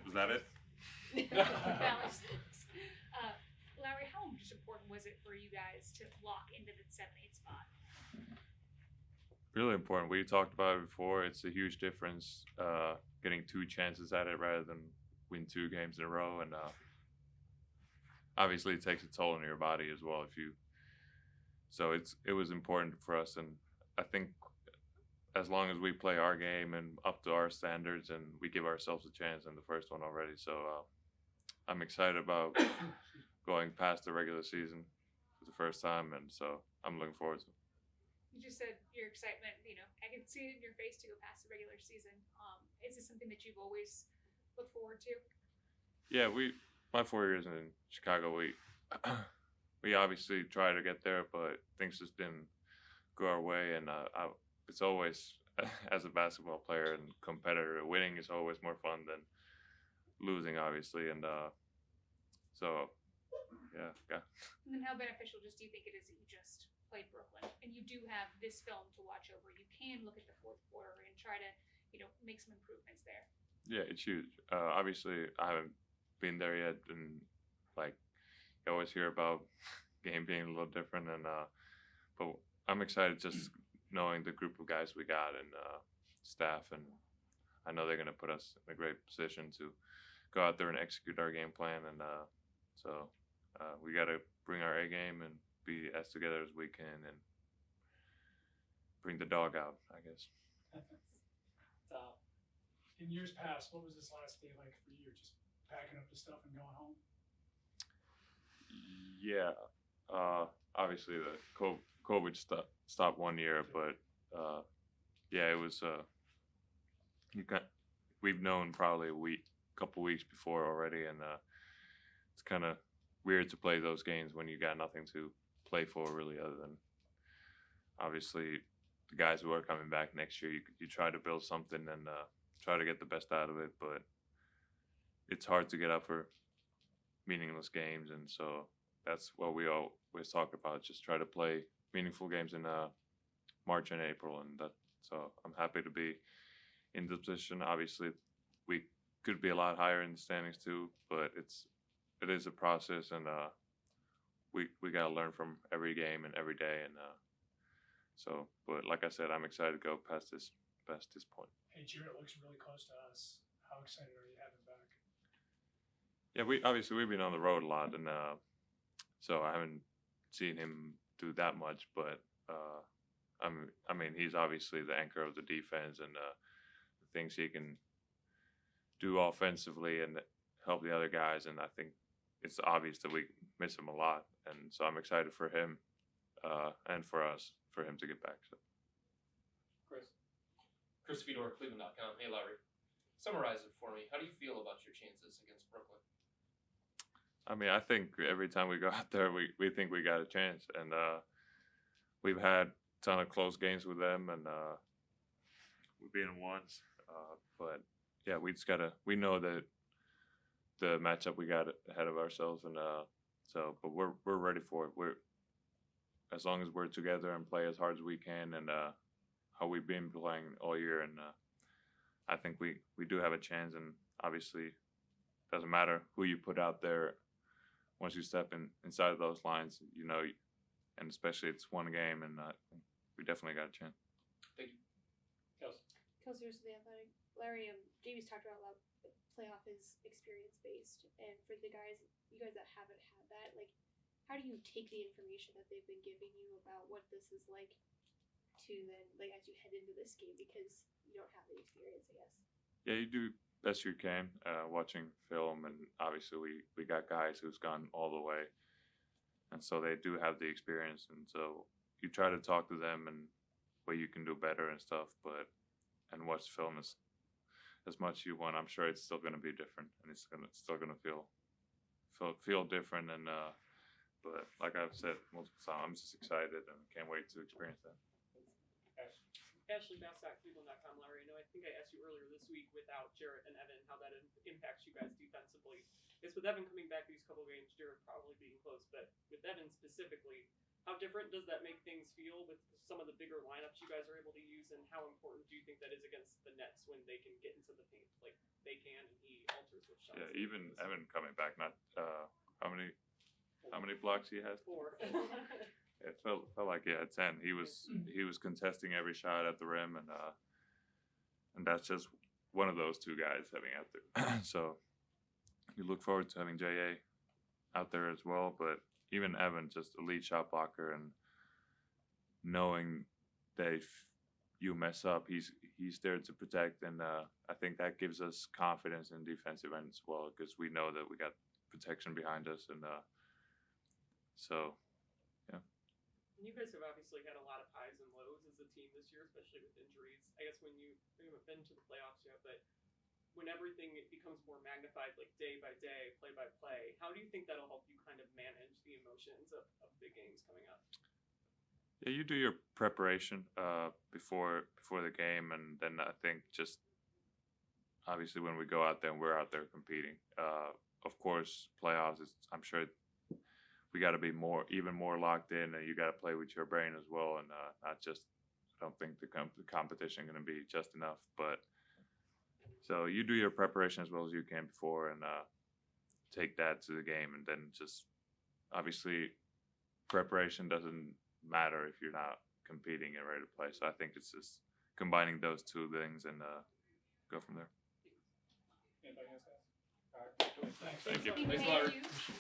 Was that it? Lauri, how just important was it for you guys to lock into the 7-8 spot? Really important. We talked about it before. It's a huge difference getting 2 chances at it rather than win 2 games in a row, and obviously it takes a toll on your body as well. So it was important for us, and I think as long as we play our game and up to our standards, and we give ourselves a chance in the first one already. So I'm excited about going past the regular season for the first time, and so I'm looking forward to it. You just said your excitement, I can see it in your face to go past the regular season. Is this something that you've always looked forward to? Yeah, my 4 years in Chicago, we obviously try to get there, but things just didn't go our way, and it's always, as a basketball player and competitor, winning is always more fun than losing, obviously, and so yeah. And then how beneficial do you think it is that you just played Brooklyn and you do have this film to watch over? You can look at the fourth quarter and try to make some improvements there. Yeah, it's huge. Obviously, I haven't been there yet, and you always hear about game being a little different, and but I'm excited just knowing the group of guys we got and staff, and I know they're going to put us in a great position to go out there and execute our game plan, and so we got to bring our A game and be as together as we can and bring the dog out, I guess. In years past, what was this last day like for you? Just packing up the stuff and going home? Yeah, obviously the COVID stopped 1 year, but yeah, it was. We've known probably a couple weeks before already, and it's kind of weird to play those games when you got nothing to play for really, other than obviously the guys who are coming back next year. You try to build something and try to get the best out of it, but it's hard to get up for meaningless games, and so that's what we always talk about. Just try to play meaningful games in March and April, and so I'm happy to be in the position. Obviously, we could be a lot higher in the standings too, but it is a process, and we got to learn from every game and every day, and so. But like I said, I'm excited to go past this point. Hey, Jarrett looks really close to us. How excited are you having him back? Yeah, we've been on the road a lot, and so I haven't seen him do that much. But I mean, he's obviously the anchor of the defense, and the things he can do offensively and help the other guys. And I think it's obvious that we miss him a lot, and so I'm excited for him and for us for him to get back. So. Chris Fedor, Cleveland.com. Hey, Lauri. Summarize it for me. How do you feel about your chances against Brooklyn? I mean, I think every time we go out there, we think we got a chance, and we've had a ton of close games with them, and we've been once. But yeah, we know that the matchup we got ahead of ourselves, and but we're ready for it. As long as we're together and play as hard as we can, and how we've been playing all year, and I think we do have a chance. And obviously, it doesn't matter who you put out there. Once you step inside of those lines, and especially it's one game, and we definitely got a chance. Thank you. Kelsey's the Athletic. Lauri, Jamie's talked about playoff is experience based, and for you guys that haven't had that, how do you take the information that they've been giving you about what this is like to then, as you head into this game, because you don't have the experience, I guess? Yeah, you do best you can watching film, and obviously we got guys who's gone all the way, and so they do have the experience, and so you try to talk to them and what you can do better and stuff, and watch film as much as you want. I'm sure it's still going to be different, and it's still going to feel different, and but like I've said multiple times, I'm just excited and can't wait to experience that. Ashley Bassett, Cleveland.com. Lauri, I think I asked you earlier this week without Jarrett and Evan how that impacts you guys defensively. I guess with Evan coming back these couple games, Jarrett probably being close, but with Evan specifically, How different does that make things feel with some of the bigger lineups you guys are able to use, and how important do you think that is against the Nets when they can get into the paint like they can, and he alters what shots? Yeah, they even do? Evan coming back. Not how many blocks he has? 4. It felt like he had 10. He was contesting every shot at the rim, and that's just one of those two guys having out there. So you look forward to having JA out there as well, but even Evan, just elite shot blocker, and knowing that if you mess up, he's there to protect, and I think that gives us confidence in defensive end as well, because we know that we got protection behind us, and so yeah. You guys have obviously had a lot of highs and lows as a team this year, especially with injuries. I guess when you haven't been to the playoffs yet, but when everything becomes more magnified, like day by day, play by play, how do you think that'll help you kind of manage the emotions of big games coming up? Yeah, you do your preparation before the game, and then I think just obviously when we go out there and we're out there competing, of course playoffs is, I'm sure we got to be even more locked in, and you got to play with your brain as well, and not just, I don't think the competition going to be just enough, but so you do your preparation as well as you can before, and take that to the game, and then just obviously preparation doesn't matter if you're not competing and ready to play. So I think it's just combining those two things and go from there. Anybody else? All right. Thanks. Thank you. Thank Thanks, Lauri. you.